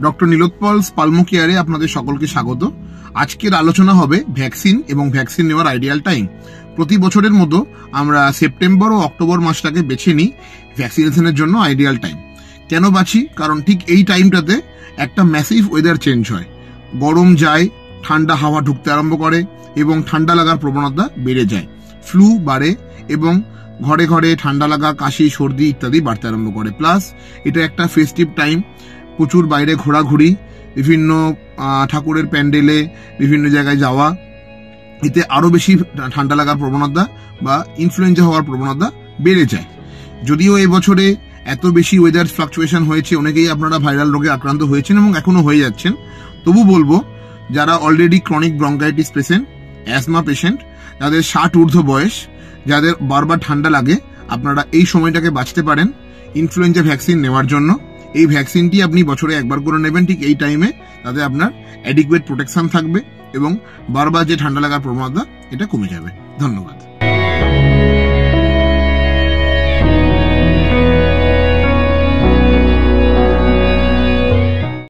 Doctor নীলোৎপল পালমো কেয়ারে আপনাদের সকলকে স্বাগত। আজকের আলোচনা হবে ভ্যাকসিন এবং ভ্যাকসিন নেওয়ার আইডিয়াল টাইম। প্রতি বছরের মতো আমরা সেপ্টেম্বর ও অক্টোবর মাসটাকে বেছে নিই ভ্যাকসিনেশনের জন্য আইডিয়াল টাইম। কেন বাছি? কারণ ঠিক এই টাইমটাতে একটা ম্যাসিভ ওয়েদার চেঞ্জ হয়, গরম যায়, ঠান্ডা হাওয়া ঢুকতে আরম্ভ করে এবং ঠান্ডা লাগার প্রবণতা বেড়ে যায়, ফ্লু বাড়ে এবং ঘরে ঘরে ঠান্ডা লাগা, কাশি, সর্দি ইত্যাদি বাড়তে আরম্ভ করে। প্লাস এটা একটা ফেস্টিভ টাইম, প্রচুর বাইরে ঘোরাঘুরি, বিভিন্ন ঠাকুরের প্যান্ডেলে বিভিন্ন জায়গায় যাওয়া, এতে আরো বেশি ঠান্ডা লাগার প্রবণতা বা ইনফ্লুয়েঞ্জা হওয়ার প্রবণতা বেড়ে যায়। যদিও এবছরে এত বেশি ওয়েদার ফ্লাকচুয়েশন হয়েছে, অনেকেই আপনারা ভাইরাল রোগে আক্রান্ত হয়েছেন এবং এখনো হয়ে যাচ্ছেন, তবু বলবো যারা already chronic bronchitis patient, asthma patient, যাদের 60 ঊর্ধ্ব বয়স, যাদের বারবার ঠান্ডা লাগে, আপনারা এই সময়টাকে বাঁচতে পারেন ইনফ্লুয়েঞ্জা ভ্যাকসিন নেওয়ার জন্য। এই ভ্যাকসিনটি আপনি বছরে একবার করে নেবেন ঠিক এই টাইমে, তাতে আপনার অ্যাডিকুয়েট প্রোটেকশন থাকবে এবং বারবার যে ঠান্ডা লাগার প্রবণতা এটা কমে যাবে। ধন্যবাদ।